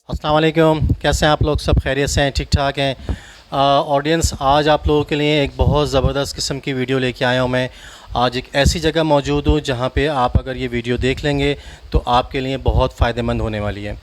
अस्सलाम वालेकुम, कैसे हैं आप लोग? सब खैरियत से हैं, ठीक ठाक हैं? ऑडियंस, आज आप लोगों के लिए एक बहुत ज़बरदस्त किस्म की वीडियो लेके आया हूँ। मैं आज एक ऐसी जगह मौजूद हूँ जहाँ पे आप अगर ये वीडियो देख लेंगे तो आपके लिए बहुत फ़ायदेमंद होने वाली है।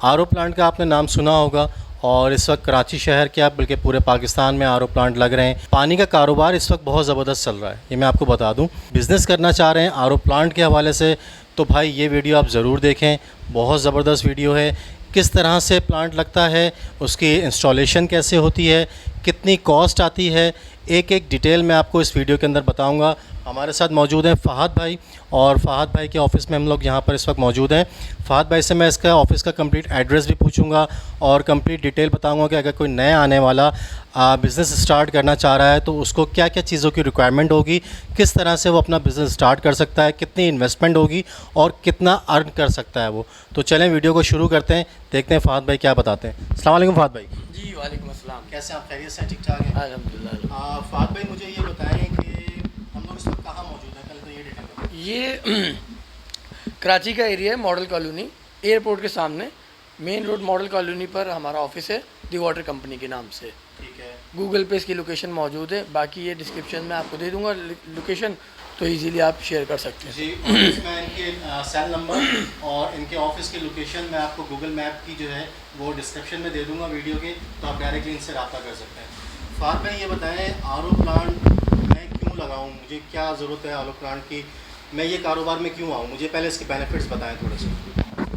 आरओ प्लांट का आपने नाम सुना होगा और इस वक्त कराची शहर के आप बल्कि पूरे पाकिस्तान में आरओ प्लांट लग रहे हैं। पानी का कारोबार इस वक्त बहुत ज़बरदस्त चल रहा है, ये मैं आपको बता दूं। बिज़नेस करना चाह रहे हैं आरओ प्लांट के हवाले से तो भाई ये वीडियो आप ज़रूर देखें, बहुत ज़बरदस्त वीडियो है। किस तरह से प्लांट लगता है, उसकी इंस्टॉलेशन कैसे होती है, कितनी कॉस्ट आती है, एक एक डिटेल मैं आपको इस वीडियो के अंदर बताऊंगा। हमारे साथ मौजूद हैं फ़हद भाई, और फ़हद भाई के ऑफ़िस में हम लोग यहाँ पर इस वक्त मौजूद हैं। फ़हद भाई से मैं इसका ऑफ़िस का कंप्लीट एड्रेस भी पूछूंगा और कंप्लीट डिटेल बताऊंगा कि अगर कोई नया आने वाला बिज़नेस स्टार्ट करना चाह रहा है तो उसको क्या क्या चीज़ों की रिक्वायरमेंट होगी, किस तरह से वो अपना बिज़नेस स्टार्ट कर सकता है, कितनी इन्वेस्टमेंट होगी और कितना अर्न कर सकता है वो। तो चलें वीडियो को शुरू करते हैं, देखते हैं फ़हद भाई क्या बताते हैं। अस्सलाम वालेकुम फ़हद भाई। जी वालेकुम अस्सलाम। कैसे आप? खैरियत से? ठीक ठाक है अल्हम्दुलिल्लाह। फ़हद भाई, मुझे ये बताएं कि हम लोग इस वक्त कहाँ मौजूद हैं, पहले तो ये डिटेल बताएं। ये कराची का एरिया है, मॉडल कॉलोनी, एयरपोर्ट के सामने मेन रोड मॉडल कॉलोनी पर हमारा ऑफिस है, दी वाटर कंपनी के नाम से। ठीक है। गूगल पे इसकी लोकेशन मौजूद है, बाकी ये डिस्क्रिप्शन में आपको दे दूंगा लोकेशन, तो इजीली आप शेयर कर सकते हैं। जी, और इसमें इनके सेल नंबर और इनके ऑफिस की लोकेशन मैं आपको गूगल मैप की जो है वो डिस्क्रिप्शन में दे दूंगा वीडियो के, तो आप डायरेक्टली इनसे रब्ता कर सकते हैं। फ़हद भाई, ये बताएं आरओ प्लांट मैं क्यों लगाऊं, मुझे क्या ज़रूरत है आरओ प्लांट की, मैं ये कारोबार में क्यों आऊँ? मुझे पहले इसके बेनिफिट्स बताएं थोड़े से।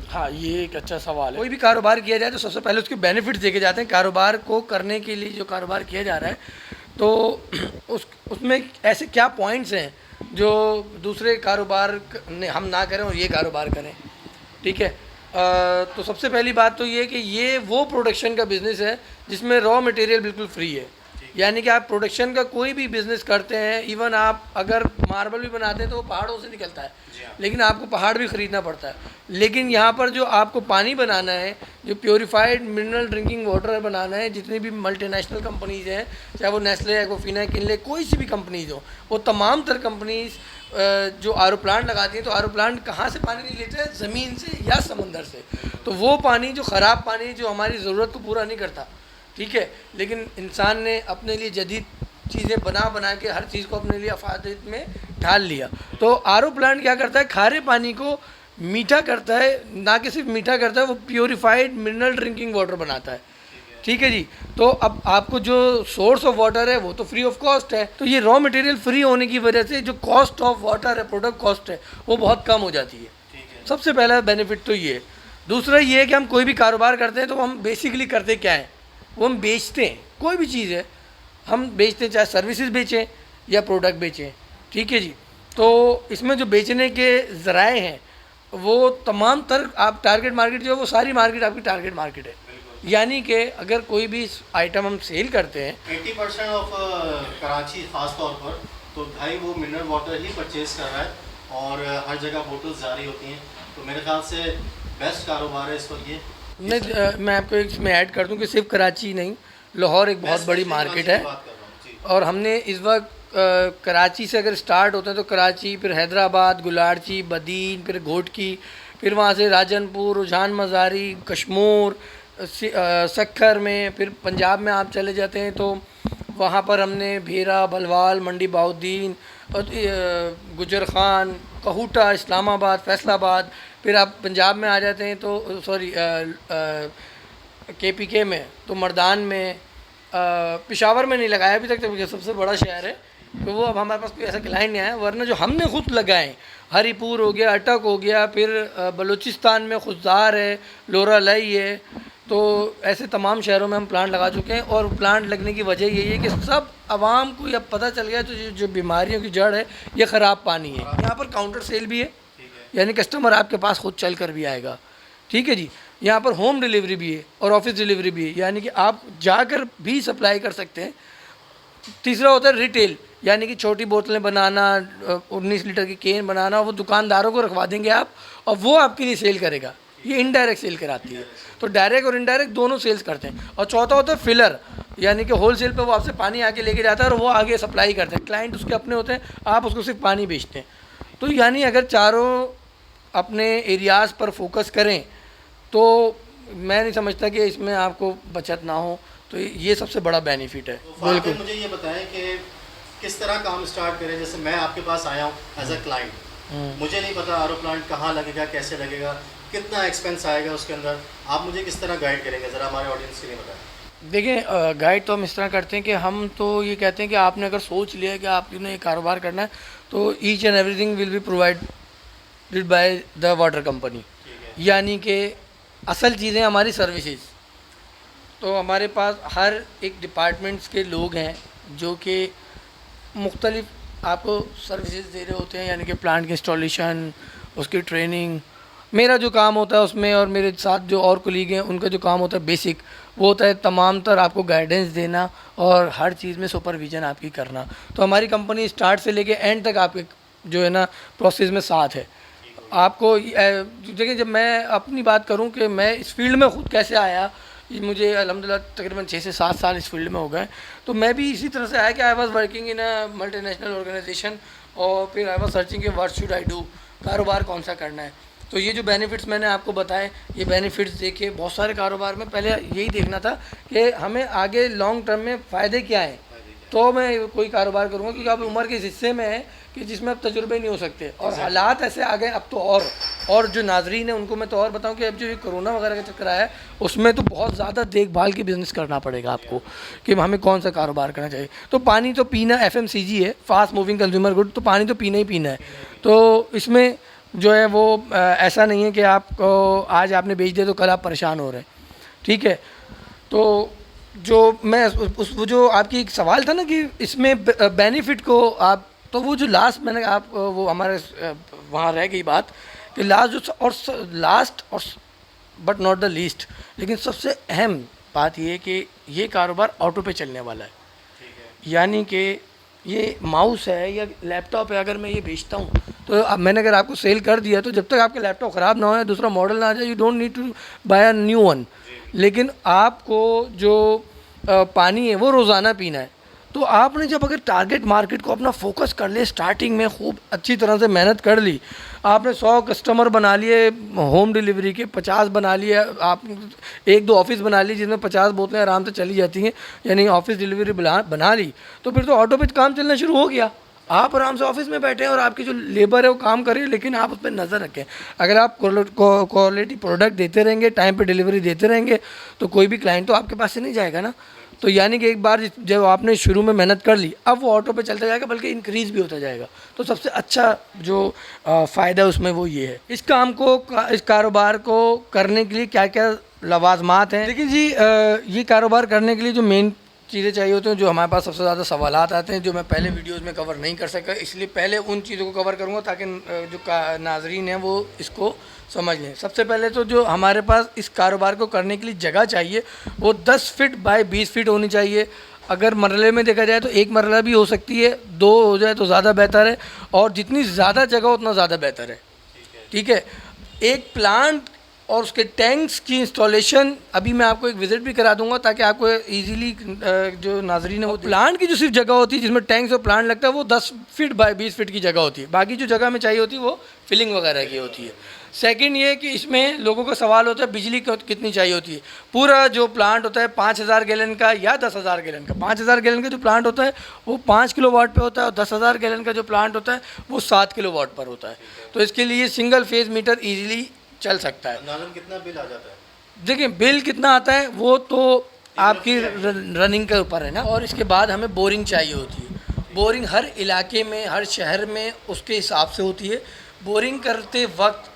हाँ, ये एक अच्छा सवाल है। कोई भी कारोबार किया जाए तो सबसे पहले उसके बेनिफिट्स देखे जाते हैं। कारोबार को करने के लिए जो कारोबार किया जा रहा है तो उसमें ऐसे क्या पॉइंट्स हैं जो दूसरे कारोबार हम ना करें और ये कारोबार करें। ठीक है, तो सबसे पहली बात तो ये कि ये वो प्रोडक्शन का बिज़नेस है जिसमें रॉ मटेरियल बिल्कुल फ्री है। यानी कि आप प्रोडक्शन का कोई भी बिज़नेस करते हैं, इवन आप अगर मार्बल भी बनाते हैं तो वो पहाड़ों से निकलता है, लेकिन आपको पहाड़ भी ख़रीदना पड़ता है। लेकिन यहाँ पर जो आपको पानी बनाना है, जो प्योरीफाइड मिनरल ड्रिंकिंग वाटर बनाना है, जितनी भी मल्टीनेशनल कंपनीज़ हैं, चाहे वो नेस्ले, एक्वाफिना, किनले, कोई सी भी कंपनीज़ हो, वो तमाम तर कंपनीज़ जो आरओ प्लांट लगाती हैं, तो आरओ प्लांट कहाँ से पानी नहीं लेते हैं? ज़मीन से या समंदर से। तो वो पानी जो ख़राब पानी जो हमारी ज़रूरत को पूरा नहीं करता, ठीक है, लेकिन इंसान ने अपने लिए जदीद चीज़ें बना के हर चीज़ को अपने लिए अफादत में ढाल लिया। तो आरओ प्लांट क्या करता है? खारे पानी को मीठा करता है, ना कि सिर्फ मीठा करता है, वो प्योरीफाइड मिनरल ड्रिंकिंग वाटर बनाता है। ठीक है जी। तो अब आपको जो सोर्स ऑफ वाटर है वो तो फ्री ऑफ कॉस्ट है, तो ये रॉ मटेरियल फ्री होने की वजह से जो कॉस्ट ऑफ वाटर है, प्रोडक्ट कॉस्ट है, वो बहुत कम हो जाती है। सबसे पहला बेनिफिट तो ये है। दूसरा ये है कि हम कोई भी कारोबार करते हैं तो हम बेसिकली करते क्या हैं? वो हम बेचते हैं। कोई भी चीज़ है हम बेचते हैं, चाहे सर्विसेज बेचें या प्रोडक्ट बेचें। ठीक है जी। तो इसमें जो बेचने के ज़राए हैं वो तमाम तर आप टारगेट मार्केट जो है वो सारी मार्केट आपकी टारगेट मार्केट है। यानी कि अगर कोई भी आइटम हम सेल करते हैं, 80% ऑफ कराची ख़ास तौर पर तो भाई वो मिनरल वाटर ही परचेज़ कर रहा है और हर जगह बोतल्स जारी होती हैं, तो मेरे ख्याल से बेस्ट कारोबार है इस वक्त ये। मैं आपको इसमें ऐड कर दूं कि सिर्फ कराची नहीं, लाहौर एक बहुत बड़ी मार्केट है, और हमने इस वक्त कराची से अगर स्टार्ट होते हैं तो कराची, फिर हैदराबाद, गुलारची, बदीन, फिर घोटकी, फिर वहाँ से राजनपुर, रुझान मज़ारी, कश्मूर, सक्खर में, फिर पंजाब में आप चले जाते हैं तो वहाँ पर हमने भेरा, भलवाल, मंडी बहाउद्दीन, गुजर खान, कहूटा, इस्लामाबाद, फैसलाबाद। फिर आप पंजाब में आ जाते हैं तो सॉरी KPK में तो मर्दान में, पेशावर में नहीं लगाया अभी तक, तो सबसे बड़ा शहर है, तो वो अब हमारे पास कोई ऐसा क्लाइंट नहीं आया, वरना जो हमने खुद लगाए हरीपुर हो गया, अटक हो गया, फिर बलूचिस्तान में खुशदार है, लोरा लई है, तो ऐसे तमाम शहरों में हम प्लांट लगा चुके हैं। और प्लांट लगने की वजह यही है कि सब आवाम को अब पता चल गया, तो जो बीमारियों की जड़ है ये ख़राब पानी है। यहाँ पर काउंटर सेल भी है, यानी कस्टमर आपके पास खुद चल कर भी आएगा, ठीक है जी। यहाँ पर होम डिलीवरी भी है और ऑफिस डिलीवरी भी है, यानी कि आप जाकर भी सप्लाई कर सकते हैं। तीसरा होता है रिटेल, यानी कि छोटी बोतलें बनाना, 19 लीटर की केन बनाना, वो दुकानदारों को रखवा देंगे आप और वो आपके लिए सेल करेगा। ये इनडायरेक्ट सेल कराती है, तो डायरेक्ट और इनडायरेक्ट दोनों सेल्स करते हैं। और चौथा होता है फिलर, यानी कि होल सेल पर वो आपसे पानी आके लेके जाता है और वो आगे सप्लाई करते हैं। क्लाइंट उसके अपने होते हैं, आप उसको सिर्फ पानी बेचते हैं। तो यानी अगर चारों अपने एरियाज़ पर फोकस करें तो मैं नहीं समझता कि इसमें आपको बचत ना हो, तो ये सबसे बड़ा बेनिफिट है। तो बिल्कुल मुझे ये बताएं कि किस तरह काम स्टार्ट करें। जैसे मैं आपके पास आया हूँ एज अ क्लाइंट, मुझे नहीं पता आरओ प्लांट कहाँ लगेगा, कैसे लगेगा, कितना एक्सपेंस आएगा उसके अंदर, आप मुझे किस तरह गाइड करेंगे, ज़रा हमारे ऑडियंस के लिए बताएं। देखिए गाइड तो हम इस तरह करते हैं कि हम तो ये कहते हैं कि आपने अगर सोच लिया है कि आपने ये कारोबार करना है, तो each and everything will be provided by the water company, यानी कि असल चीज़ें हमारी सर्विसेज। तो हमारे पास हर एक डिपार्टमेंट्स के लोग हैं जो कि मुख्तलिफ आपको सर्विसेज दे रहे होते हैं, यानी कि प्लांट की इंस्टॉलेशन, उसकी ट्रेनिंग। मेरा जो काम होता है उसमें, और मेरे साथ जो और कोलीग हैं उनका जो काम होता है बेसिक, वो होता है तमाम तर आपको गाइडेंस देना और हर चीज़ में सुपरविज़न आपकी करना। तो हमारी कंपनी स्टार्ट से लेके एंड तक आपके जो है ना प्रोसेस में साथ है। आपको देखिए, जब मैं अपनी बात करूं कि मैं इस फील्ड में खुद कैसे आया, ये मुझे अल्हम्दुलिल्लाह तकरीबन 6 से 7 साल इस फील्ड में हो गए। तो मैं भी इसी तरह से आया कि I was working in a multinational organisation, और फिर आई वाज सर्चिंग कि व्हाट शुड आई डू, कारोबार कौन सा करना है। तो ये जो बेनिफिट्स मैंने आपको बताए, ये बेनिफिट्स देखे बहुत सारे कारोबार में पहले यही देखना था कि हमें आगे लॉन्ग टर्म में फ़ायदे क्या हैं, तो मैं कोई कारोबार करूँगा। क्योंकि आप उम्र के इस हिस्से में है कि जिसमें अब तजुर्बे नहीं हो सकते, और हालात ऐसे आ गए अब तो। और जो नाजरीन है उनको मैं तो और बताऊं कि अब जो ये कोरोना वगैरह का चक्कर आया है, उसमें तो बहुत ज़्यादा देखभाल की बिज़नेस करना पड़ेगा आपको कि हमें कौन सा कारोबार करना चाहिए। तो पानी तो पीना FMCG है, फास्ट मूविंग कंज्यूमर गुड, तो पानी तो पीना ही पीना है। तो इसमें जो है वो ऐसा नहीं है कि आपको आज आपने बेच दिया तो कल आप परेशान हो रहे हैं, ठीक है। तो जो मैं वो जो आपकी एक सवाल था ना कि इसमें बेनिफिट को आप, तो वो जो लास्ट मैंने आप वो हमारे वहाँ रह गई बात कि लास्ट और बट नॉट द लीस्ट, लेकिन सबसे अहम बात ये है कि ये कारोबार ऑटो पे चलने वाला है। यानी कि ये माउस है या लैपटॉप है, अगर मैं ये बेचता हूँ तो अब मैंने अगर आपको सेल कर दिया, तो जब तक आपके लैपटॉप ख़राब ना हो, दूसरा मॉडल ना आ जाए, you don't need to buy a new one. लेकिन आपको जो पानी है वो रोज़ाना पीना है। तो आपने जब अगर टारगेट मार्केट को अपना फोकस कर ले, स्टार्टिंग में खूब अच्छी तरह से मेहनत कर ली, आपने 100 कस्टमर बना लिए होम डिलीवरी के, 50 बना लिए, आप 1-2 ऑफिस बना ली जिसमें 50 बोतलें आराम से चली जाती हैं, यानी ऑफिस डिलीवरी बना ली, तो फिर तो ऑटो पे काम चलना शुरू हो गया। आप आराम से ऑफिस में बैठे हैं और आपकी जो लेबर है वो काम करे, लेकिन आप उस पर नज़र रखें। अगर आप क्वालिटी प्रोडक्ट देते रहेंगे, टाइम पे डिलीवरी देते रहेंगे, तो कोई भी क्लाइंट तो आपके पास से नहीं जाएगा ना। तो यानी कि एक बार जब आपने शुरू में मेहनत कर ली, अब वो ऑटो पे चलता जाएगा, बल्कि इंक्रीज़ भी होता जाएगा। तो सबसे अच्छा जो फ़ायदा उसमें वो ये है। इस काम को, इस कारोबार को करने के लिए क्या क्या लवाजमात हैं। देखिए जी, ये कारोबार करने के लिए जो मेन चीज़ें चाहिए होती हैं, जो हमारे पास सबसे ज़्यादा सवालात आते हैं, जो मैं पहले वीडियोज़ में कवर नहीं कर सका, इसलिए पहले उन चीज़ों को कवर करूँगा ताकि जो नाजरीन हैं वो इसको समझ लें। सबसे पहले तो जो हमारे पास इस कारोबार को करने के लिए जगह चाहिए, वो 10 फीट बाय 20 फीट होनी चाहिए। अगर मरले में देखा जाए तो एक मरला भी हो सकती है, 2 हो जाए तो ज़्यादा बेहतर है, और जितनी ज़्यादा जगह उतना ज़्यादा बेहतर है, ठीक है। एक प्लांट और उसके टैंक्स की इंस्टॉलेशन अभी मैं आपको एक विज़िट भी करा दूंगा, ताकि आपको इजीली जो नाजरीन है वो प्लांट की जो सिर्फ जगह होती है जिसमें टैंक्स और प्लांट लगता है, वो 10 फीट बाय 20 फीट की जगह होती है। बाकी जो जगह में चाहिए होती है वो फिलिंग वगैरह की होती है। सेकंड ये कि इसमें लोगों का सवाल होता है बिजली कितनी चाहिए होती है। पूरा जो प्लांट होता है 5000 गैलन का या 10,000 गैलन का, 5000 गैलन का जो प्लांट होता है वो 5 किलोवाट पे होता है, और 10,000 गैलन का जो प्लांट होता है वो 7 किलोवाट पर होता है। तो इसके लिए सिंगल फेज मीटर ईजिली चल सकता है। कितना बिल आ जाता है? देखिए, बिल कितना आता है वो तो आपकी रनिंग के ऊपर है ना। और इसके बाद हमें बोरिंग चाहिए होती है। बोरिंग हर इलाके में, हर शहर में उसके हिसाब से होती है। बोरिंग करते वक्त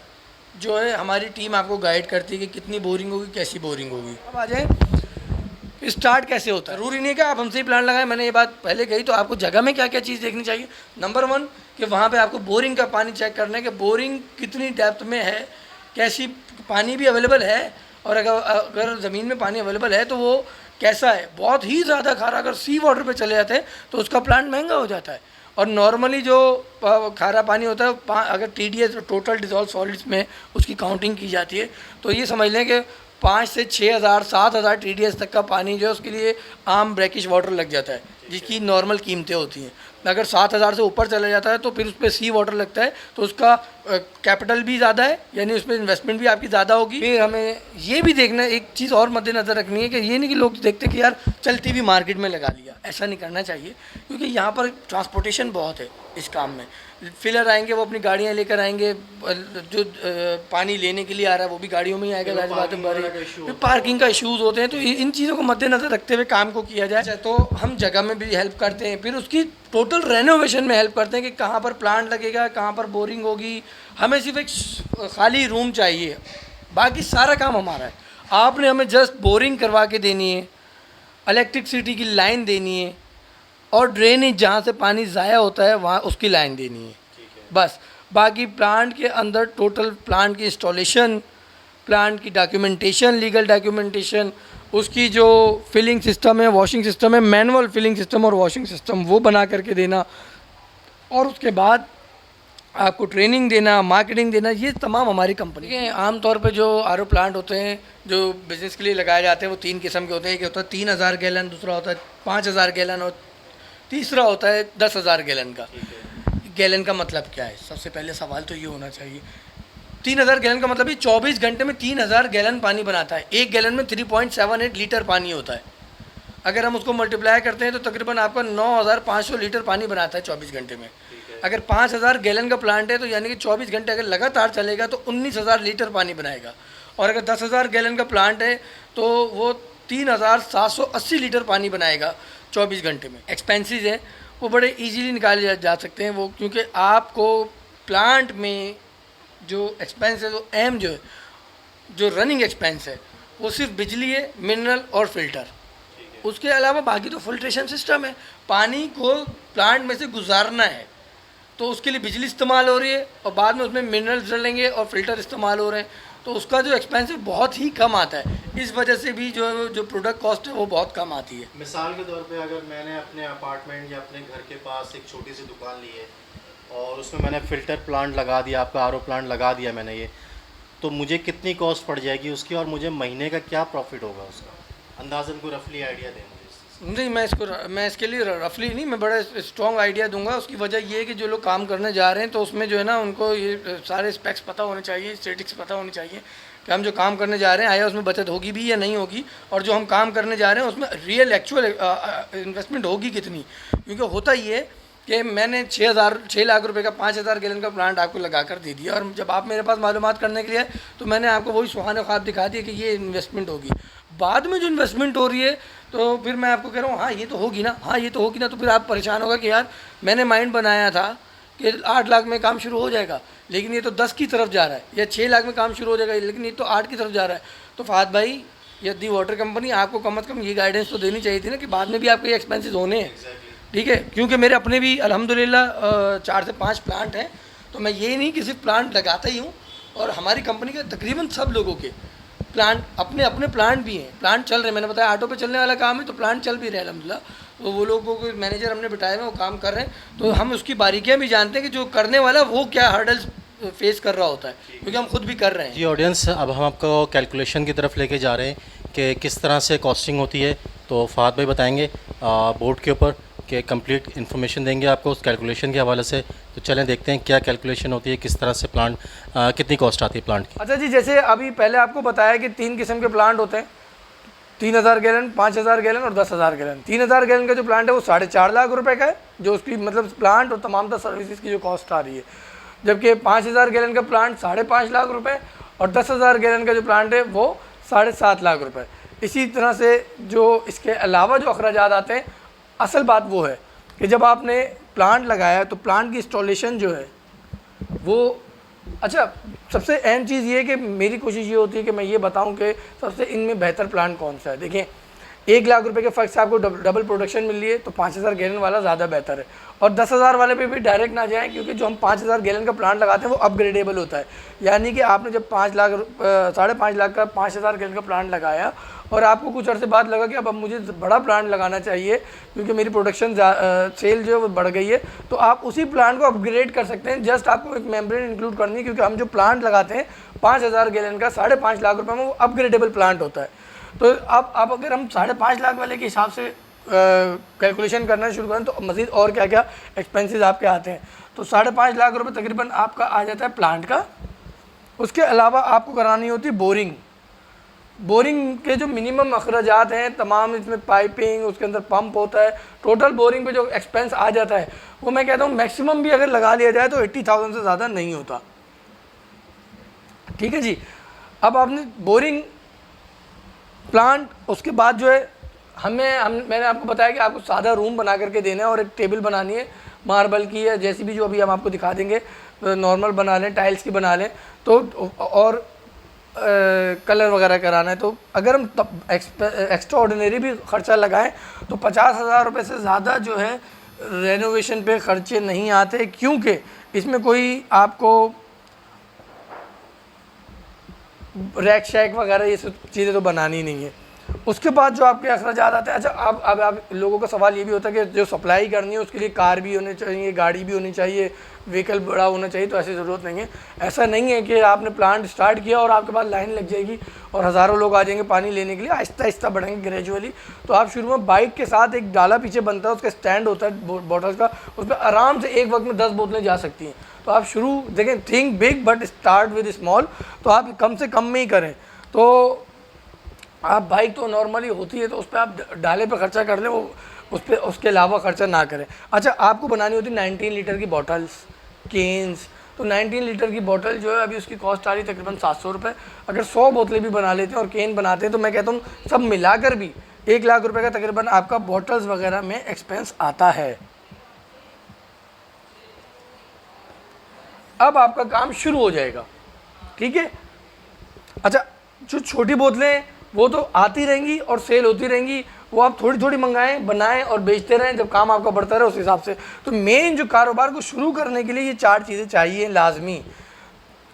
जो है हमारी टीम आपको गाइड करती है कि कितनी बोरिंग होगी, कैसी बोरिंग होगी। अब आ जाए स्टार्ट कैसे होता है। ज़रूरी नहीं है कि आप हमसे ही प्लांट लगाएं, मैंने ये बात पहले कही। तो आपको जगह में क्या क्या चीज़ देखनी चाहिए। नंबर 1 कि वहाँ पे आपको बोरिंग का पानी चेक करना है कि बोरिंग कितनी डेप्थ में है, कैसी पानी भी अवेलेबल है, और अगर ज़मीन में पानी अवेलेबल है तो वो कैसा है। बहुत ही ज़्यादा खारा अगर सी वाटर पे चले जाते हैं तो उसका प्लांट महंगा हो जाता है। और नॉर्मली जो खारा पानी होता है, अगर TDS टोटल डिजॉल्व सॉलिड्स में उसकी काउंटिंग की जाती है तो ये समझ लें कि 5 से 6,000 7,000 TDS तक का पानी जो है उसके लिए आम ब्रैकिश वाटर लग जाता है, जिसकी नॉर्मल कीमतें होती हैं। अगर 7,000 से ऊपर चला जाता है तो फिर उस पर सी वाटर लगता है, तो उसका कैपिटल भी ज़्यादा है, यानी उसमें इन्वेस्टमेंट भी आपकी ज़्यादा होगी। फिर हमें ये भी देखना है, एक चीज़ और मद्देनज़र रखनी है कि ये नहीं कि लोग देखते कि यार चलती हुई मार्केट में लगा लिया, ऐसा नहीं करना चाहिए। क्योंकि यहाँ पर ट्रांसपोर्टेशन बहुत है इस काम में। फिलर आएंगे, वो अपनी गाड़ियाँ लेकर आएंगे, जो पानी लेने के लिए आ रहा है वो भी गाड़ियों में ही आएगा, जाहिर बात है। फिर पार्किंग का इशूज़ होते हैं, तो इन चीज़ों को मद्देनज़र रखते हुए काम को किया जाए। तो हम जगह में भी हेल्प करते हैं, फिर उसकी टोटल रेनोवेशन में हेल्प करते हैं कि कहाँ पर प्लांट लगेगा, कहाँ पर बोरिंग होगी। हमें सिर्फ एक खाली रूम चाहिए, बाकी सारा काम हमारा है। आपने हमें जस्ट बोरिंग करवा के देनी है, इलेक्ट्रिसिटी की लाइन देनी है, और ड्रेनेज जहाँ से पानी ज़ाया होता है वहाँ उसकी लाइन देनी है, बस। बाकी प्लांट के अंदर टोटल प्लांट की इंस्टॉलेशन, प्लांट की डॉक्यूमेंटेशन, लीगल डॉक्यूमेंटेशन, उसकी जो फिलिंग सिस्टम है, वॉशिंग सिस्टम है, मैनुअल फिलिंग सिस्टम और वॉशिंग सिस्टम वो बना करके देना, और उसके बाद आपको ट्रेनिंग देना, मार्केटिंग देना, ये तमाम हमारी कंपनी के। आमतौर पे जो RO प्लांट होते हैं जो बिज़नेस के लिए लगाए जाते हैं वो 3 किस्म के होते हैं। एक होता है 3,000 गैलन, दूसरा होता है 5,000 गैलन, और तीसरा होता है 10,000 गैलन का। गैलन का मतलब क्या है, सबसे पहले सवाल तो ये होना चाहिए। 3,000 गैलन का मतलब ये 24 घंटे में 3,000 गैलन पानी बनाता है। एक गैलन में 3.78 लीटर पानी होता है। अगर हम उसको मल्टीप्लाई करते हैं तो तकरीबन आपका 9,500 लीटर पानी बनाता है 24 घंटे में। अगर 5,000 गैलन का प्लांट है तो यानी कि 24 घंटे अगर लगातार चलेगा तो 19,000 लीटर पानी बनाएगा। और अगर 10,000 गैलन का प्लांट है तो वो 3,780 लीटर पानी बनाएगा 24 घंटे में। एक्सपेंसेस हैं वो बड़े इजीली निकाले जा सकते हैं वो, क्योंकि आपको प्लांट में जो एक्सपेंस है, वो अहम जो रनिंग एक्सपेंस है वो सिर्फ बिजली है, मिनरल और फिल्टर। उसके अलावा बाकी तो फिल्ट्रेशन सिस्टम है। पानी को प्लांट में से गुजारना है तो उसके लिए बिजली इस्तेमाल हो रही है, और बाद में उसमें मिनरल्स डलेंगे और फिल्टर इस्तेमाल हो रहे हैं, तो उसका जो एक्सपेंस है बहुत ही कम आता है। इस वजह से भी जो प्रोडक्ट कॉस्ट है वो बहुत कम आती है। मिसाल के तौर पे अगर मैंने अपने अपार्टमेंट या अपने घर के पास एक छोटी सी दुकान ली है और उसमें मैंने फ़िल्टर प्लांट लगा दिया, आपका RO प्लांट लगा दिया मैंने, ये तो मुझे कितनी कॉस्ट पड़ जाएगी उसकी, और मुझे महीने का क्या प्रॉफिट होगा उसका, अंदाज़न को रफली आइडिया दें मुझे। नहीं, मैं इसके लिए रफली नहीं, मैं बड़ा स्ट्रॉन्ग आइडिया दूंगा। उसकी वजह ये है कि जो लोग काम करने जा रहे हैं तो उसमें जो है ना उनको ये सारे स्पेक्स पता होने चाहिए, स्टेटिक्स पता होनी चाहिए कि हम जो काम करने जा रहे हैं आया उसमें बचत होगी भी या नहीं होगी, और जो हम काम करने जा रहे हैं उसमें रियल एक्चुअल इन्वेस्टमेंट होगी कितनी। क्योंकि होता ये है कि मैंने 6 लाख रुपए का 5,000 गैलन का प्लांट आपको लगा कर दे दिया, और जब आप मेरे पास मालूमात करने के लिए आए तो मैंने आपको वही सुहाने ख्वाब दिखा दिया कि ये इन्वेस्टमेंट होगी। बाद में जो इन्वेस्टमेंट हो रही है तो फिर मैं आपको कह रहा हूँ हाँ ये तो होगी ना, हाँ ये तो होगी ना, तो फिर आप परेशान होगा कि यार मैंने माइंड बनाया था कि 8 लाख में काम शुरू हो जाएगा, लेकिन ये तो 10 की तरफ जा रहा है, या 6 लाख में काम शुरू हो जाएगा लेकिन ये तो 8 की तरफ जा रहा है। तो फहद भाई या दी वाटर कंपनी आपको कम अज़ कम ये गाइडेंस तो देनी चाहिए थी ना कि बाद में भी आपके एक्सपेंसेस होने हैं, ठीक है। क्योंकि मेरे अपने भी अल्हम्दुलिल्लाह 4 से 5 प्लांट हैं, तो मैं ये नहीं कि सिर्फ प्लांट लगाता ही हूँ, और हमारी कंपनी के तकरीबन सब लोगों के प्लांट अपने प्लांट भी हैं, प्लांट चल रहे हैं। मैंने बताया ऑटो पे चलने वाला काम है तो प्लांट चल भी रहे हैं अल्हम्दुलिल्लाह। तो वो लोगों को मैनेजर हमने बिठाए हुए वो काम कर रहे हैं, तो हम उसकी बारीकियाँ भी जानते हैं कि जो करने वाला वो क्या हर्डल्स फेस कर रहा होता है, क्योंकि हम खुद भी कर रहे हैं। जी ऑडियंस, अब हम आपको कैलकुलेशन की तरफ लेके जा रहे हैं कि किस तरह से कॉस्टिंग होती है। तो फहद भाई बताएंगे बोर्ड के ऊपर कि कंप्लीट इन्फॉर्मेशन देंगे आपको उस कैलकुलेशन के हवाले से। तो चलें देखते हैं क्या कैलकुलेशन होती है, किस तरह से प्लांट कितनी कॉस्ट आती है प्लांट की। अच्छा जी, जैसे अभी पहले आपको बताया कि 3 किस्म के प्लांट होते हैं, 3,000 गैलन, 5,000 गैलन और 10,000 गैलन। 3,000 गैलन का जो प्लांट है वो 4.5 लाख रुपए का है, जो उसकी मतलब प्लांट और तमाम सर्विसेज की जो कॉस्ट आ रही है। जबकि 5,000 गैलन का प्लांट 5.5 लाख रुपए, और 10,000 गैलन का जो प्लांट है वो 7.5 लाख रुपए। इसी तरह से जो इसके अलावा जो अखराजात आते हैं, असल बात वो है कि जब आपने प्लांट लगाया तो प्लांट की इंस्टॉलेशन जो है वो, अच्छा सबसे अहम चीज़ ये है कि मेरी कोशिश ये होती है कि मैं ये बताऊं कि सबसे इनमें बेहतर प्लांट कौन सा है। देखें, 1 लाख रुपए के फ़र्क से आपको डबल प्रोडक्शन मिल रही है तो 5000 गैलन वाला ज़्यादा बेहतर है। और 10,000 वाले पे भी डायरेक्ट ना जाएं, क्योंकि जो हम 5000 गैलन का प्लांट लगाते हैं वो अपग्रेडेबल होता है। यानी कि आपने जब 5.5 लाख का 5000 गैलन का प्लांट लगाया और आपको कुछ अर्से बाद लगा कि अब मुझे बड़ा प्लांट लगाना चाहिए क्योंकि मेरी प्रोडक्शन सेल जो है वो बढ़ गई है, तो आप उसी प्लांट को अपग्रेड कर सकते हैं। जस्ट आपको एक मेम्ब्रेन इंक्लूड करनी है, क्योंकि हम जो प्लांट लगाते हैं 5000 गैलन का 5.5 लाख रुपये में वो अपग्रेडेबल प्लांट होता है। तो अब अगर हम 5.5 लाख वाले के हिसाब से कैलकुलेशन करना शुरू करें तो मज़ीद और क्या क्या एक्सपेंसेस आपके आते हैं। तो 5.5 लाख रुपए तकरीबन आपका आ जाता है प्लांट का। उसके अलावा आपको करानी होती है बोरिंग। बोरिंग के जो मिनिमम अखराजात हैं तमाम, इसमें पाइपिंग, उसके अंदर पंप होता है, टोटल बोरिंग पे जो एक्सपेंस आ जाता है वो मैं कहता हूँ मैक्सिमम भी अगर लगा लिया जाए तो 80,000 से ज़्यादा नहीं होता। ठीक है जी। अब आपने बोरिंग, प्लांट, उसके बाद जो है मैंने आपको बताया कि आपको सादा रूम बना करके देना है और एक टेबल बनानी है मार्बल की है, जैसी भी जो अभी हम आपको दिखा देंगे, नॉर्मल बना लें, टाइल्स की बना लें तो, और कलर वगैरह कराना है। तो अगर हम एक्स्ट्रा ऑर्डिनरी भी ख़र्चा लगाएं तो 50,000 रुपये से ज़्यादा जो है रेनोवेशन पे ख़र्चे नहीं आते, क्योंकि इसमें कोई आपको रैक शैक वगैरह ये सब चीज़ें तो बनानी नहीं है। उसके बाद जो आपके अखराजात आते हैं, अच्छा अब आप लोगों का सवाल ये भी होता है कि जो सप्लाई करनी है उसके लिए कार भी होनी चाहिए, गाड़ी भी होनी चाहिए, व्हीकल बड़ा होना चाहिए। तो ऐसी ज़रूरत नहीं है। ऐसा नहीं है कि आपने प्लांट स्टार्ट किया और आपके पास लाइन लग जाएगी और हज़ारों लोग आ जाएंगे पानी लेने के लिए। आहिस्ता आहिस्ता बढ़ेंगे ग्रेजुअली। तो आप शुरू में बाइक के साथ एक डाला पीछे बनता है, उसका स्टैंड होता है बॉटल्स का, उस पर आराम से एक वक्त में 10 बोतलें जा सकती हैं। तो आप शुरू देखें, think big but start with small. तो आप कम से कम में ही करें। तो आप बाइक तो नॉर्मली होती है तो उस पर आप डाले पे खर्चा कर लें, वो उस पर उसके अलावा खर्चा ना करें। अच्छा, आपको बनानी होती है 19 लीटर की बॉटल्स, केन्स। तो 19 लीटर की बॉटल जो है अभी उसकी कॉस्ट आ रही है तकरीबन 700 रुपये। अगर 100 बोतलें भी बना लेते हैं और केन बनाते हैं तो मैं कहता हूँ सब मिलाकर भी 1 लाख रुपये का तकरीबन आपका बॉटल्स वगैरह में एक्सपेंस आता है। अब आपका काम शुरू हो जाएगा। ठीक है। अच्छा, जो छोटी बोतलें वो तो आती रहेंगी और सेल होती रहेंगी, वो आप थोड़ी थोड़ी मंगाएं, बनाएं और बेचते रहें जब काम आपका बढ़ता रहे उस हिसाब से। तो मेन जो कारोबार को शुरू करने के लिए ये 4 चीज़ें चाहिए लाजमी।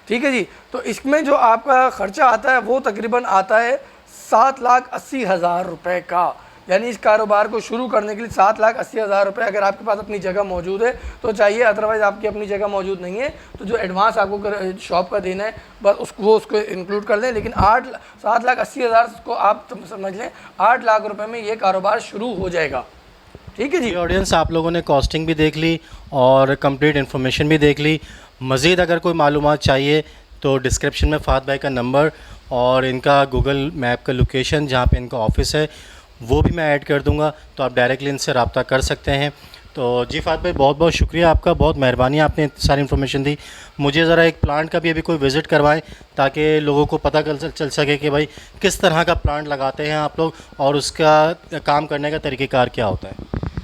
ठीक है जी। तो इसमें जो आपका ख़र्चा आता है वो तकरीबन आता है 7,80,000 रुपये का। यानी इस कारोबार को शुरू करने के लिए 7,80,000 रुपये अगर आपके पास अपनी जगह मौजूद है तो चाहिए, अदरवाइज़ आपकी अपनी जगह मौजूद नहीं है तो जो एडवांस आपको शॉप का देना है बस उसको इंक्लूड कर लें। लेकिन 7,80,000 को आप समझ लें 8 लाख रुपए में ये कारोबार शुरू हो जाएगा। ठीक है जी। ऑडियंस, आप लोगों ने कॉस्टिंग भी देख ली और कंप्लीट इन्फॉर्मेशन भी देख ली। मज़ीद अगर कोई मालूमात चाहिए तो डिस्क्रिप्शन में फ़ात भाई का नंबर और इनका गूगल मैप का लोकेशन जहाँ पे इनका ऑफ़िस है वो भी मैं ऐड कर दूंगा, तो आप डायरेक्टली इनसे रब्ता कर सकते हैं। तो जी फ़ात भाई, बहुत बहुत शुक्रिया आपका, बहुत मेहरबानी, आपने सारी इन्फॉर्मेशन दी। मुझे ज़रा एक प्लांट का भी अभी कोई विज़िट करवाएं ताकि लोगों को पता चल सके कि भाई किस तरह का प्लांट लगाते हैं आप लोग और उसका काम करने का तरीक़ेकार क्या होता है।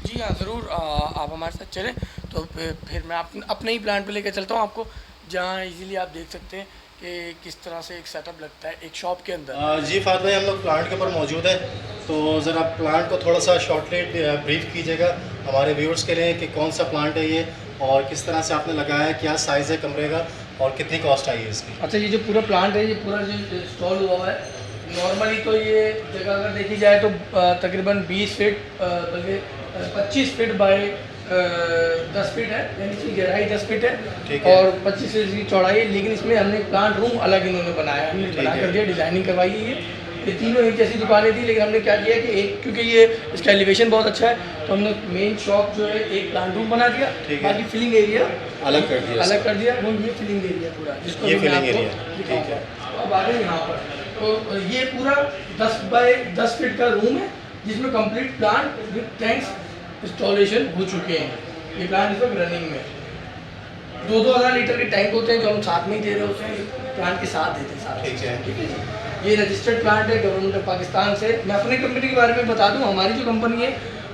जी हाँ, ज़रूर आप हमारे साथ चलें तो फिर मैं अपने ही प्लांट पे लेकर चलता हूँ आपको, जहाँ इजीली आप देख सकते हैं कि किस तरह से एक सेटअप लगता है एक शॉप के अंदर। जी फ़ात भाई, हम लोग प्लांट के ऊपर मौजूद है, तो ज़रा प्लांट को थोड़ा सा शॉर्टली ब्रीफ कीजिएगा हमारे व्यूअर्स के लिए कि कौन सा प्लांट है ये और किस तरह से आपने लगाया है, क्या साइज़ है कमरे का और कितनी कॉस्ट आई है इसकी। अच्छा, ये जो पूरा प्लांट है, ये पूरा जो इंस्टॉल हुआ है, नॉर्मली तो ये जगह अगर देखी जाए तो तकरीबन 20 फीट बल्कि 25 फीट बाय 10 फीट है, यानी इसकी गहराई 10 फीट है और 25 फीट की चौड़ाई। लेकिन इसमें हमने प्लांट रूम अलग इन्होंने बनाया, हमने बना कर दिया, डिज़ाइनिंग करवाई है। ये तीनों एक जैसी दुकानें थी, लेकिन हमने क्या किया कि एक, क्योंकि ये इसका एलिवेशन बहुत अच्छा है तो हमने मेन शॉप जो है एक प्लांट रूम बना दिया, बाकी फिलिंग एरिया अलग कर दिया। वो ये फिलिंग एरिया पूरा, जिसको ये फिलिंग एरिया। ठीक है। अब आ गए यहाँ पर, तो ये पूरा 10 बाय 10 फीट का रूम है जिसमें complete plant with tanks installation हो चुके हैं। ये प्लांट इस वक्त रनिंग में 2,000 लीटर के टैंक होते हैं जो हम साथ में ही दे रहे होते हैं, प्लांट के साथ देते हैं साथ। ठीक है जी। ये रजिस्टर्ड प्लांट है गवर्नमेंट ऑफ पाकिस्तान से। मैं अपनी कंपनी के बारे में बता दूं, हमारी जो कंपनी है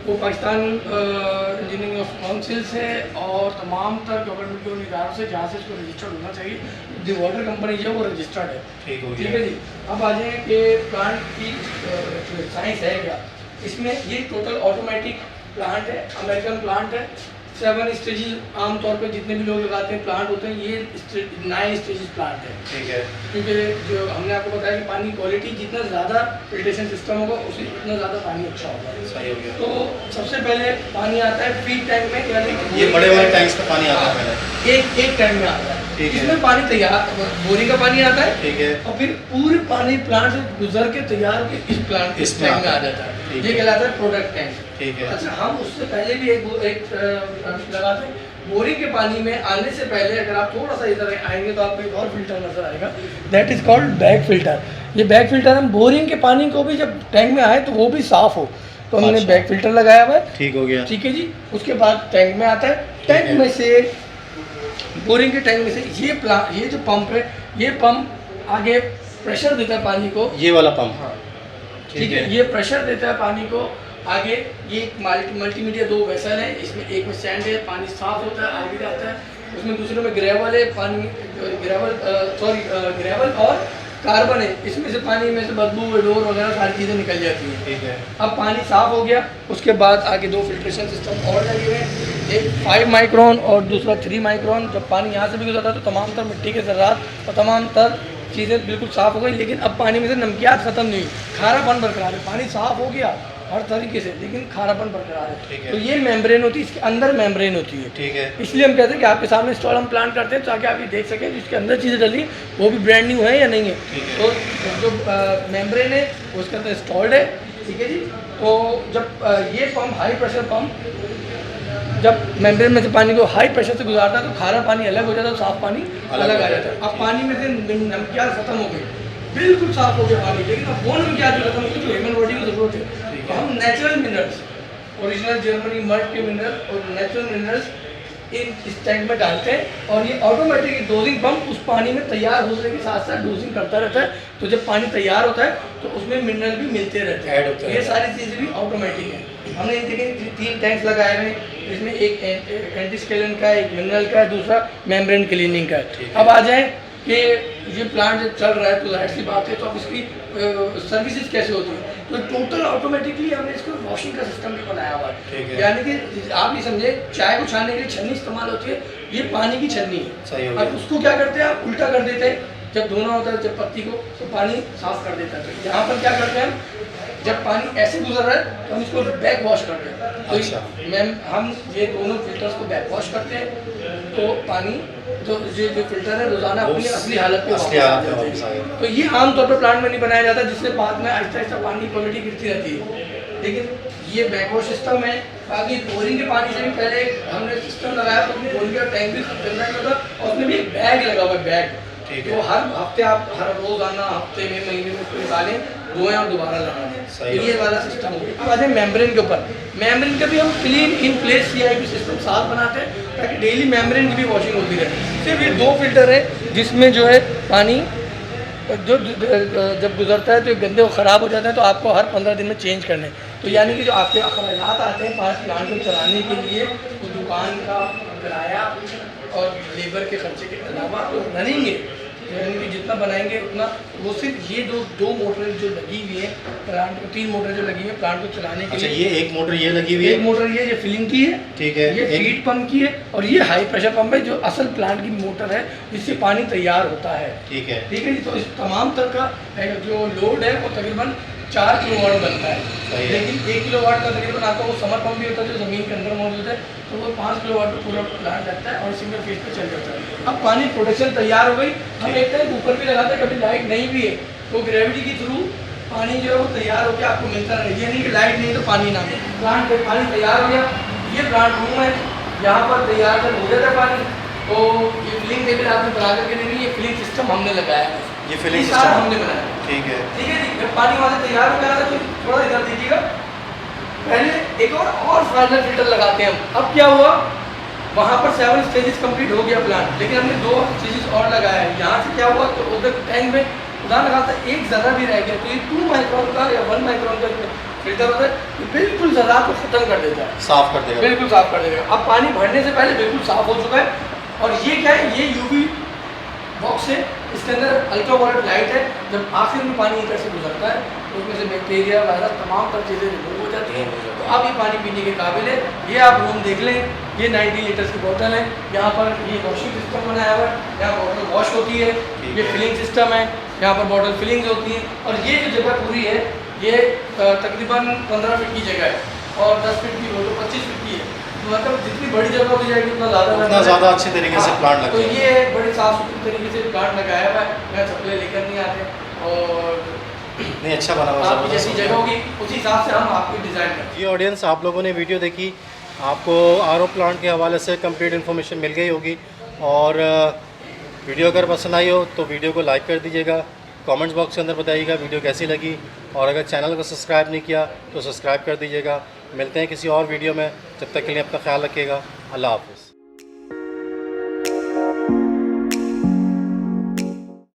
वो पाकिस्तान इंजीनियरिंग ऑफ काउंसिल से और तमाम तर गवर्नमेंट के उन इदारों से जहाँ से इसको रजिस्टर्ड होना चाहिए, जो वाटर कंपनी जो है वो रजिस्टर्ड है। ठीक है जी। अब आ जाए कि प्लांट की साइंस है क्या। इसमें ये टोटल ऑटोमेटिक प्लांट है, अमेरिकन प्लांट है। 7 स्टेजेस आमतौर पर जितने भी लोग लगाते हैं प्लांट होते हैं, ये 9 स्टेजेस प्लांट है। ठीक है, क्योंकि जो हमने आपको बताया कि पानी क्वालिटी जितना ज़्यादा फिल्ट्रेशन सिस्टम होगा उसी उतना ज़्यादा पानी अच्छा होगा। सही हो गया। तो सबसे पहले पानी आता है फीड टैंक में, यानी ये बड़े वाले टैंक्स का पानी आता है पहले एक टैंक में आता है। इसमें पानी तैयार बोरिंग का पानी आता है। ठीक है, और फिर पूरे पानी प्लांट से गुजर के तैयार होकर इस टैंक में आ जाता है। ये कहलाता है प्रोडक्ट टैंक। ठीक है। अच्छा, हम उससे पहले भी एक लगाते हैं। बोरिंग के पानी में आने से पहले अगर आप थोड़ा सा इधर आएंगे तो आपको एक और फिल्टर नजर आएगा, that is called back filter. ये बैक फिल्टर हम बोरिंग के पानी को भी जब टैंक में आए तो वो भी साफ हो, तो हमने बैक फिल्टर लगाया हुआ है। ठीक हो गया। ठीक है जी। उसके बाद टैंक में आता है। टैंक में से बोरिंग के टैंक में से ये जो पंप है, ये पंप आगे प्रेशर देता है पानी को। ये वाला पंप, हाँ ठीक है, ये प्रेशर देता है पानी को आगे। ये एक मल्टीमीडिया 2 वेसल है, इसमें एक में सैंड है, पानी साफ होता है आगे जाता है। उसमें दूसरे में ग्रेवल है, ग्रेवल और कार्बन है। इसमें से पानी में से बदबू वेडोर वगैरह सारी चीज़ें निकल जाती हैं। ठीक है। अब पानी साफ हो गया, उसके बाद आगे 2 फिल्ट्रेशन सिस्टम और लगे हुए हैं, एक 5 माइक्रोन और दूसरा 3 माइक्रोन। जब पानी यहाँ से भी गुजरता है तो तमाम तर मिट्टी के ज़रात और तमाम तर चीज़ें बिल्कुल साफ़ हो गई, लेकिन अब पानी में से नमकियात ख़त्म नहीं हुई, खारापन बरकरार है। पानी साफ़ हो गया हर तरीके से, लेकिन खारापन बरकरार है। तो ये मेम्ब्रेन होती है, इसके अंदर मेम्ब्रेन होती है। ठीक है। इसलिए हम कहते हैं कि आपके सामने इंस्टॉल हम प्लान करते हैं ताकि आप ये देख सकें जिसके अंदर चीज़ें डली वो भी ब्रांड न्यू है या नहीं है। तो जो मेम्ब्रेन है वो उसके अंदर इंस्टॉल्ड है। ठीक है जी। तो जब ये पंप हाई प्रेशर पंप जब मेम्ब्रेन में से पानी को हाई प्रेशर से गुजारता है तो खारा पानी अलग हो जाता है, साफ पानी अलग आ जाता है। अब पानी में से नमकियात खत्म हो गई, बिल्कुल साफ हो गया पानी, लेकिन अब वो नमकियात भी खत्म हो गई जो ह्यूमन बॉडी की जरूरत है। तो हम natural minerals, original Germany mud के मिनरल और नेचुरल मिनरल्स इस टैंक में डालते हैं और ये ऑटोमेटिक डोजिंग पंप उस पानी में तैयार होने के साथ साथ डोजिंग करता रहता है। तो जब पानी तैयार होता है तो उसमें मिनरल भी मिलते रहते हैं, ऐड होता है। ये सारी चीज़ें भी ऑटोमेटिक है। हमने देखिए 3 टैंक्स लगाए हुए हैं, इसमें एक एंटीस्केलेंट का है, एक मिनरल का है, दूसरा मेम्ब्रेन क्लीनिंग का है। अब आ जाए कि ये प्लांट जब चल रहा है तो जाहिर सी बात है तो अब इसकी सर्विसेज कैसे होती है। तो टोटल ऑटोमेटिकली हमने इसको वॉशिंग का सिस्टम भी बनाया हुआ है। यानी कि आप ये समझे चाय को छानने के लिए छन्नी इस्तेमाल होती है, ये पानी की छन्नी है। अब उसको क्या करते हैं आप उल्टा कर देते हैं, जब धोना होता है जब पत्ती को तो पानी साफ कर देता है। तो यहाँ पर क्या करते हैं हम, जब पानी ऐसे गुजर रहा है तो हम इसको बैक वॉश करते हैं। तो मैम हम ये दोनों फिल्टर्स को बैक वॉश करते हैं तो पानी जो फिल्टर है रोजाना अपनी असली हालत पे वापस आ जाता है। तो ये आमतौर पर प्लांट में नहीं बनाया जाता, जिससे बाद में आहिस्ता आहिस्ता पानी क्वालिटी गिरती रहती है। लेकिन ये बैक वॉश सिस्टम है। बाकी बोरिंग के पानी से भी पहले हमने सिस्टम लगाया तो अपनी बोरिंग का टैंक भी गंदा नहीं होता और उसमें भी एक बैग लगा हुआ है, बैग। तो हर हफ्ते आप हर रोज आना, हफ्ते में महीने में उसको निकालें, धोएं और दोबारा लगाएं। ये वाला सिस्टम हो गया। अब आ जाए मेम्ब्रेन के ऊपर। मेम्ब्रेन का भी हम clean in place CIP system साफ बनाते हैं ताकि डेली मेम्ब्रेन की भी वॉशिंग होती रहे। सिर्फ ये 2 फिल्टर है जिसमें जो है पानी जो जब गुजरता है तो गंदे वो ख़राब हो जाते हैं, तो आपको हर 15 दिन में चेंज करने। तो यानी कि जो आपके अखराजात आते हैं पास प्लांट को चलाने के लिए, तो दुकान का किराया और लेबर के खर्चे के अलावा तो रनिंग है, यानी कि जितना बनाएंगे उतना, वो सिर्फ ये दो मोटर जो लगी हुई है प्लांट को, 3 मोटर जो लगी हुई है प्लांट को चलाने के लिए। ये एक मोटर ये लगी हुई है, एक मोटर ये फिलिंग की है, ठीक है, ये फीड पंप की है और ये हाई प्रेशर पंप है जो असल प्लांट की मोटर है जिससे पानी तैयार होता है। ठीक है, ठीक है जी। तो इस तमाम तरह का जो लोड है वो तकरीबन 4 किलोवाट बनता है। लेकिन 1 किलोवाट का तकरीबन आपका वो समर पंप भी होता है जो ज़मीन के अंदर मौजूद है, तो वो 5 किलोवाट पर पूरा प्लांट लगता है और सिंगल फेज पे चल जाता है। अब पानी प्रोडक्शन तैयार हो गई, हम एक टाइम ऊपर भी लगाते हैं, कभी लाइट नहीं भी है तो ग्रेविटी के थ्रू पानी जो है वो तैयार होकर आपको मिलता रहे। ये नहीं कि लाइट नहीं तो पानी ना मिले, प्लांट पे पानी तैयार हो गया। ये प्लांट रूम है, यहाँ पर तैयार जब हो जाता है पानी तो ये फिलिंग टेबल आपने बना करके देनी, ये फिलिंग सिस्टम हमने लगाया है, ये फिलिंग सिस्टम हमने बनाया। ठीक है, ठीक है जी। जब पानी वहाँ से तैयार हो गया था तो थोड़ा इधर दीजिएगा, पहले एक और फाइनल फिल्टर लगाते हैं हम। अब क्या हुआ, वहाँ पर 7 स्टेजेस कंप्लीट हो गया प्लांट, लेकिन हमने 2 स्टेजेस और लगाया है। यहाँ से क्या हुआ तो उधर टैंक में उदाहरण लगाता है एक ज़रा भी रह गया तो ये 2 माइक्रोन का या 1 माइक्रोन का फिल्टर होता है, ये बिल्कुल ज़रा को ख़त्म कर देता है, साफ़ कर देगा, बिल्कुल साफ़ कर देगा। अब पानी भरने से पहले बिल्कुल साफ़ हो चुका है। और ये क्या है, ये यूवी बॉक्स है, इसके अंदर अल्ट्रावायलेट लाइट है। जब आखिर में पानी इधर से गुजरता है तो उसमें से बैक्टीरिया वायरस तमाम तर चीज़ें रिमूव हो जाती हैं, तो अब ये पानी पीने के काबिल है। ये आप रूम देख लें, ये 90 लीटर्स की बोतल है, यहाँ पर ये वॉशिंग सिस्टम बनाया हुआ है, यहाँ बोतल वॉश होती है, ये फिलिंग सिस्टम है, यहाँ पर बॉटल फिलिंग्स होती हैं। और ये जो जगह पूरी है ये तकरीबन 15 फीट की जगह है और 10 फीट की हो तो 25 फीट की है, तो मतलब जितनी बड़ी जगह होती जाएगी उतना ज़्यादा अच्छे तरीके से प्लांट लगा। तो ये बड़ी साफ़ सुथरी तरीके से प्लांट लगाया हुआ है, यहाँ चप्पलें लेकर नहीं आते और नहीं अच्छा बना हुआ आपकी जैसी जगह होगी उसी हिसाब से हम आपको डिज़ाइन करते हैं। ये ऑडियंस, आप लोगों ने वीडियो देखी, आपको आरओ प्लांट के हवाले से कंप्लीट इन्फॉर्मेशन मिल गई होगी। और वीडियो अगर पसंद आई हो तो वीडियो को लाइक कर दीजिएगा, कमेंट्स बॉक्स के अंदर बताइएगा वीडियो कैसी लगी, और अगर चैनल को सब्सक्राइब नहीं किया तो सब्सक्राइब कर दीजिएगा। मिलते हैं किसी और वीडियो में, जब तक के लिए अपना ख्याल रखिएगा। अल्लाह हाफ़िज़।